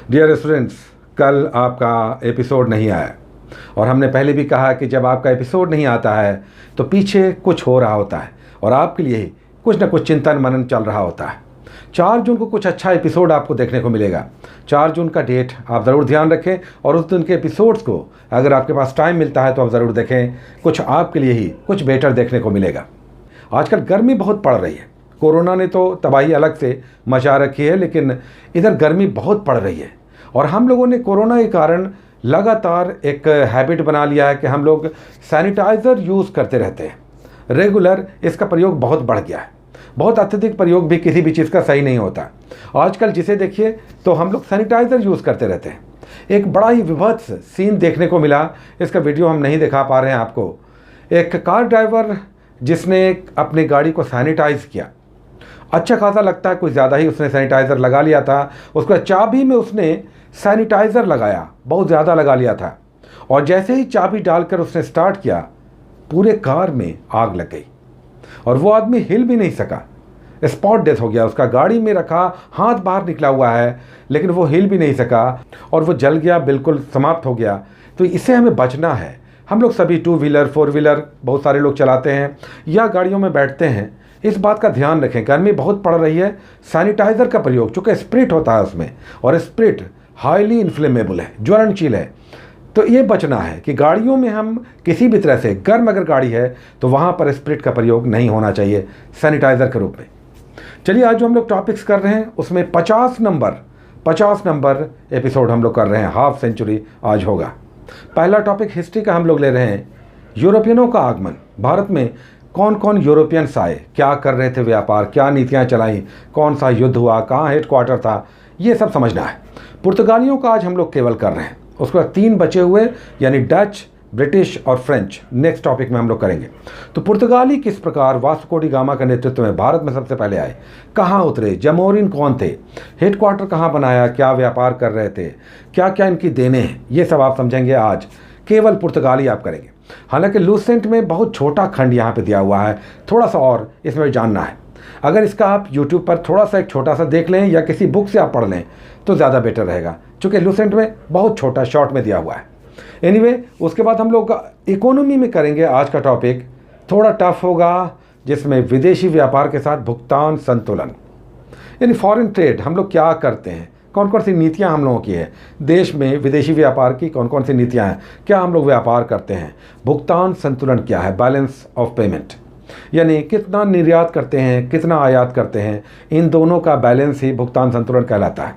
Dear students, कल आपका episode नहीं आया और हमने पहले भी कहा कि जब आपका एपिसोड नहीं आता है तो पीछे कुछ हो रहा होता है और आपके लिए कुछ ना कुछ चिंतन मनन चल रहा होता है। 4 जून को कुछ अच्छा एपिसोड आपको देखने को मिलेगा। 4 जून का डेट आप ज़रूर ध्यान रखें और उस दिन के एपिसोड्स को अगर आपके पास टाइम मिलता है तो आप ज़रूर देखें। कुछ आपके लिए ही कुछ बेटर देखने को मिलेगा। आजकल गर्मी बहुत पड़ रही है। कोरोना ने तो तबाही अलग से मचा रखी है, लेकिन इधर गर्मी बहुत पड़ रही है और हम लोगों ने कोरोना के कारण लगातार एक हैबिट बना लिया है कि हम लोग सैनिटाइज़र यूज़ करते रहते हैं। रेगुलर इसका प्रयोग बहुत बढ़ गया है। बहुत अत्यधिक प्रयोग भी किसी भी चीज़ का सही नहीं होता। आजकल जिसे देखिए तो हम लोग सैनिटाइज़र यूज़ करते रहते हैं। एक बड़ा ही विभत्स सीन देखने को मिला। इसका वीडियो हम नहीं दिखा पा रहे हैं आपको। एक कार ड्राइवर जिसने अपनी गाड़ी को सैनिटाइज़ किया, अच्छा खासा लगता है, कुछ ज़्यादा ही उसने सैनिटाइज़र लगा लिया था। उसका चाबी में उसने सैनिटाइज़र लगाया, बहुत ज़्यादा लगा लिया था और जैसे ही चाबी डालकर उसने स्टार्ट किया, पूरे कार में आग लग गई और वो आदमी हिल भी नहीं सका। स्पॉट डेथ हो गया। उसका गाड़ी में रखा हाथ बाहर निकला हुआ है, लेकिन वो हिल भी नहीं सका और वो जल गया, बिल्कुल समाप्त हो गया। तो इससे हमें बचना है। हम लोग सभी 2 व्हीलर 4 व्हीलर बहुत सारे लोग चलाते हैं या गाड़ियों में बैठते हैं। इस बात का ध्यान रखें, गर्मी बहुत पड़ रही है। सैनिटाइज़र का प्रयोग, चूँकि स्प्रिट होता है उसमें और स्प्रिट हाईली इन्फ्लेमेबल है, ज्वलनशील है, तो ये बचना है कि गाड़ियों में हम किसी भी तरह से, गर्म अगर गाड़ी है तो वहाँ पर स्प्रिट का प्रयोग नहीं होना चाहिए सैनिटाइज़र के रूप में। चलिए, आज जो हम लोग टॉपिक्स कर रहे हैं उसमें 50 नंबर एपिसोड हम लोग कर रहे हैं। हाफ सेंचुरी आज होगा। पहला टॉपिक हिस्ट्री का हम लोग ले रहे हैं। यूरोपियनों का आगमन। भारत में कौन कौन यूरोपियंस आए, क्या कर रहे थे व्यापार, क्या नीतियाँ चलाई, कौन सा युद्ध हुआ, कहाँ हेडक्वार्टर था, ये सब समझना है। पुर्तगालियों का आज हम लोग केवल कर रहे हैं। उसके बाद 3 बचे हुए, यानी डच, ब्रिटिश और फ्रेंच, नेक्स्ट टॉपिक में हम लोग करेंगे। तो पुर्तगाली किस प्रकार वास्को डी गामा के नेतृत्व में भारत में सबसे पहले आए, कहाँ उतरे, जमोरिन कौन थे, हेडक्वार्टर कहाँ बनाया, क्या व्यापार कर रहे थे, क्या क्या इनकी देने हैं, ये सब आप समझेंगे आज। केवल पुर्तगाली आप करेंगे। हालांकि लूसेंट में बहुत छोटा खंड यहाँ पे दिया हुआ है, थोड़ा सा और इसमें जानना है। अगर इसका आप YouTube पर थोड़ा सा एक छोटा सा देख लें या किसी बुक से आप पढ़ लें तो ज़्यादा बेटर रहेगा, क्योंकि लूसेंट में बहुत छोटा शॉर्ट में दिया हुआ है। एनीवे, उसके बाद हम लोग इकोनॉमी में करेंगे। आज का टॉपिक थोड़ा टफ होगा, जिसमें विदेशी व्यापार के साथ भुगतान संतुलन, यानी फॉरेन ट्रेड, हम लोग क्या करते हैं, कौन कौन सी नीतियां हम लोगों की है देश में, विदेशी व्यापार की कौन कौन सी नीतियां हैं, क्या हम लोग व्यापार करते हैं, भुगतान संतुलन क्या है, बैलेंस ऑफ पेमेंट, यानी कितना निर्यात करते हैं, कितना आयात करते हैं, इन दोनों का बैलेंस ही भुगतान संतुलन कहलाता है,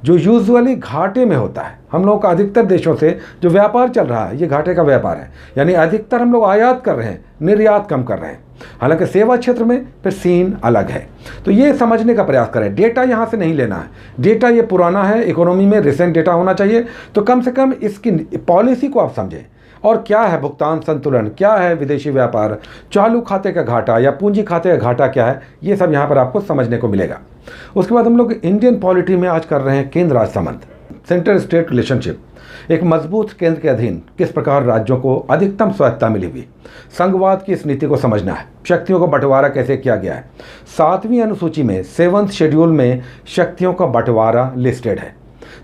जो यूजुअली घाटे में होता है। हम लोगों का अधिकतर देशों से जो व्यापार चल रहा है ये घाटे का व्यापार है, यानी अधिकतर हम लोग आयात कर रहे हैं, निर्यात कम कर रहे हैं। हालांकि सेवा क्षेत्र में फिर सीन अलग है। तो ये समझने का प्रयास करें। डेटा यहाँ से नहीं लेना है, डेटा ये पुराना है, इकोनॉमी में रिसेंट डेटा होना चाहिए। तो कम से कम इसकी पॉलिसी को आप समझें और क्या है भुगतान संतुलन, क्या है विदेशी व्यापार, चालू खाते का घाटा या पूंजी खाते का घाटा क्या है, ये सब यहाँ पर आपको समझने को मिलेगा। उसके बाद हम लोग इंडियन पॉलिटी में आज कर रहे हैं केंद्र राज्य संबंध, सेंटर स्टेट रिलेशनशिप। एक मजबूत केंद्र के अधीन किस प्रकार राज्यों को अधिकतम स्वायत्ता मिली हुई, संघवाद की इस नीति को समझना है। शक्तियों का बंटवारा कैसे किया गया है। 7वीं अनुसूची में 7th शेड्यूल में शक्तियों का बंटवारा लिस्टेड है।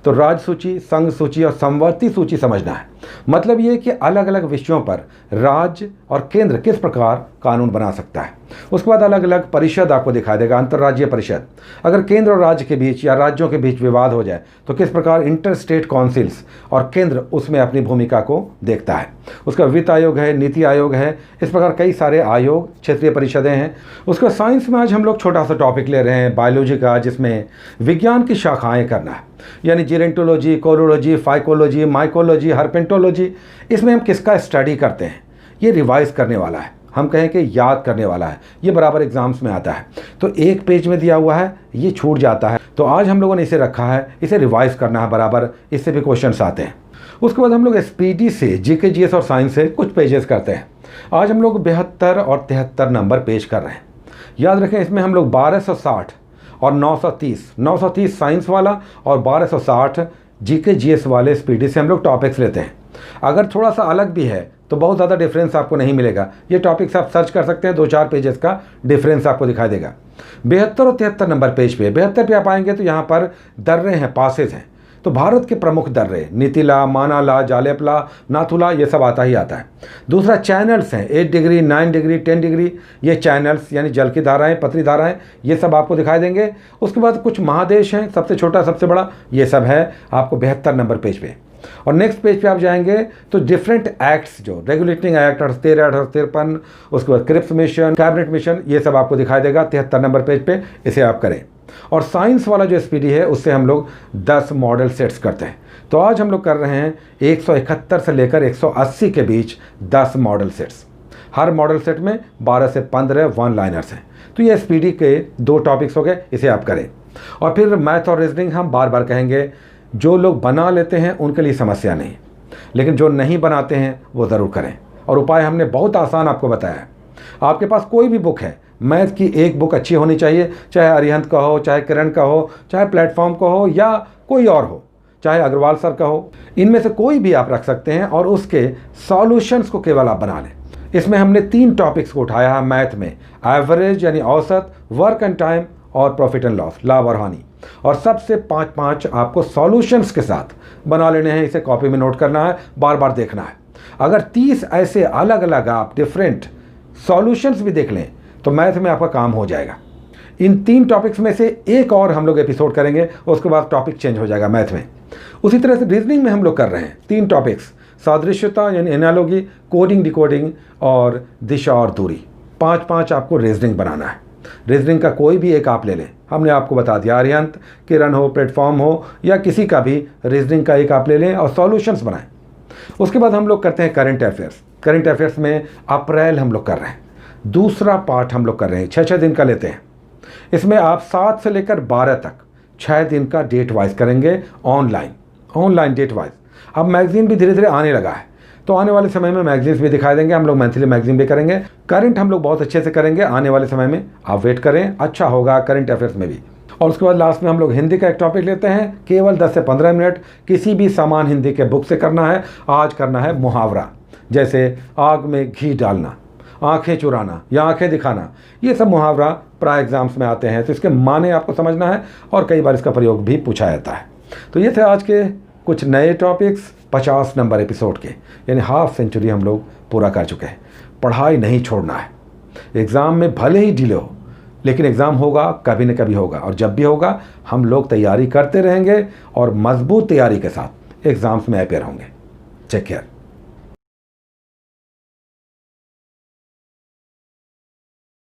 तो राज्य सूची, संघ सूची और समवर्ती सूची समझना है। मतलब ये कि अलग अलग विषयों पर राज्य और केंद्र किस प्रकार कानून बना सकता है। उसके बाद अलग अलग परिषद आपको दिखा देगा, अंतर्राज्यीय परिषद। अगर केंद्र और राज्य के बीच या राज्यों के बीच विवाद हो जाए तो किस प्रकार इंटर स्टेट काउंसिल्स और केंद्र उसमें अपनी भूमिका को देखता है। उसका वित्त आयोग है, नीति आयोग है, इस प्रकार कई सारे आयोग, क्षेत्रीय परिषदें हैं। उसका साइंस में आज हम लोग छोटा सा टॉपिक ले रहे हैं बायोलॉजी का, जिसमें विज्ञान की शाखाएँ करना है, यानी जीरेंटोलॉजी, कोरोलॉजी, फाइकोलॉजी, माइकोलॉजी, हर्पेंटोलॉजी। इसमें हम किसका स्टडी करते हैं, ये रिवाइज करने वाला है, हम कहें कि याद करने वाला है। ये बराबर एग्जाम्स में आता है। तो 1 पेज में दिया हुआ है, ये छूट जाता है, तो आज हम लोगों ने इसे रखा है, इसे रिवाइज करना है बराबर, इससे भी क्वेश्चंस आते हैं। उसके बाद हम लोग एसपीडी से, जीके जीएस और साइंस से कुछ पेजेस करते हैं। आज हम लोग 72 और 73 नंबर पेज कर रहे हैं। याद रखें, इसमें हम लोग 1260 और 930 साइंस वाला और 1260 जीके जीएस वाले एसपीडी से हम लोग टॉपिक्स लेते हैं। अगर थोड़ा सा अलग भी है तो बहुत ज़्यादा डिफरेंस आपको नहीं मिलेगा। ये टॉपिक्स आप सर्च कर सकते हैं, 2-4 पेजेस का डिफरेंस आपको दिखाई देगा। 72 और 73 नंबर पेज पे, 72 पे आप आएंगे तो यहाँ पर दर्रे हैं, पासेज हैं। तो भारत के प्रमुख दर्रे नीतिला, मानाला, जालेपला, नाथुला ये सब आता ही आता है। दूसरा चैनल्स हैं, 8 डिग्री, 9 डिग्री, 10 डिग्री, ये चैनल्स यानी जल की धाराएं, पतली धाराएं, ये सब आपको दिखाई देंगे। उसके बाद कुछ महादेश हैं, सबसे छोटा सबसे बड़ा, ये सब है आपको 72 नंबर पेज पे। और नेक्स्ट पेज पे आप जाएंगे तो डिफरेंट एक्ट्स, जो रेगुलेटिंग एक्ट 78, 1853, उसके बाद क्रिप्स मिशन, कैबिनेट मिशन, ये सब आपको दिखाई देगा 73 नंबर पेज पे। इसे आप करें। और साइंस वाला जो SPD है उससे हम लोग 10 मॉडल सेट्स करते हैं। तो आज हम लोग कर रहे हैं 171 से लेकर 180 के बीच 10 मॉडल सेट्स। हर मॉडल सेट में 12 से 15 वन लाइनर्स हैं। तो ये SPD के 2 टॉपिक्स हो गए, इसे आप करें। और फिर मैथ और रीजनिंग हम बार बार कहेंगे। जो लोग बना लेते हैं उनके लिए समस्या नहीं, लेकिन जो नहीं बनाते हैं वो ज़रूर करें। और उपाय हमने बहुत आसान आपको बताया है। आपके पास कोई भी बुक है, मैथ की एक बुक अच्छी होनी चाहिए, चाहे अरिहंत का हो, चाहे किरण का हो, चाहे प्लेटफॉर्म का हो, या कोई और हो, चाहे अग्रवाल सर का हो। इनमें से कोई भी आप रख सकते हैं और उसके सॉल्यूशंस को केवल आप बना लें। इसमें हमने 3 टॉपिक्स को उठाया है मैथ में, एवरेज यानी औसत, वर्क एंड टाइम, और प्रॉफिट एंड लॉस, लाभ और हानि। और सबसे 5-5 आपको सॉल्यूशंस के साथ बना लेने हैं। इसे कॉपी में नोट करना है, बार बार देखना है। अगर 30 ऐसे अलग अलग आप डिफरेंट सॉल्यूशंस भी देख लें तो मैथ में आपका काम हो जाएगा। इन 3 टॉपिक्स में से एक और हम लोग एपिसोड करेंगे, उसके बाद टॉपिक चेंज हो जाएगा मैथ में। उसी तरह से रीजनिंग में हम लोग कर रहे हैं 3 टॉपिक्स, सादृश्यता यानी एनालॉजी, कोडिंग डिकोडिंग, और दिशा और दूरी। 5-5 आपको रीजनिंग बनाना है। रीजनिंग का कोई भी एक आप ले लें, हमने आपको बता दिया, आर्यंत, किरण हो, प्लेटफॉर्म हो, या किसी का भी रीजनिंग का एक आप ले लें और सॉल्यूशंस बनाएं। उसके बाद हम लोग करते हैं करंट अफेयर्स। करंट अफेयर्स में अप्रैल हम लोग कर रहे हैं, दूसरा पार्ट हम लोग कर रहे हैं, 6-6 दिन का लेते हैं। इसमें आप 7 से लेकर 12 तक 6 दिन का डेट वाइज करेंगे, ऑनलाइन डेट वाइज। अब मैगजीन भी धीरे धीरे आने लगा है, तो आने वाले समय में मैगजीन्स भी दिखाई देंगे। हम लोग मंथली मैगजीन भी करेंगे। करंट हम लोग बहुत अच्छे से करेंगे आने वाले समय में, आप वेट करें, अच्छा होगा करंट अफेयर्स में भी। और उसके बाद लास्ट में हम लोग हिंदी का एक टॉपिक लेते हैं, केवल 10 से 15 मिनट, किसी भी सामान हिंदी के बुक से करना है। आज करना है मुहावरा, जैसे आग में घी डालना, आंखें चुराना या आंखें दिखाना। ये सब मुहावरा प्राय एग्जाम्स में आते हैं, तो इसके माने आपको समझना है और कई बार इसका प्रयोग भी पूछा जाता है। तो ये थे आज के कुछ नए टॉपिक्स 50 नंबर एपिसोड के, यानी हाफ सेंचुरी हम लोग पूरा कर चुके हैं। पढ़ाई नहीं छोड़ना है। एग्ज़ाम में भले ही डिले हो, लेकिन एग्ज़ाम होगा, कभी न कभी होगा, और जब भी होगा हम लोग तैयारी करते रहेंगे और मजबूत तैयारी के साथ एग्ज़ाम्स में अपेयर होंगे। Take care.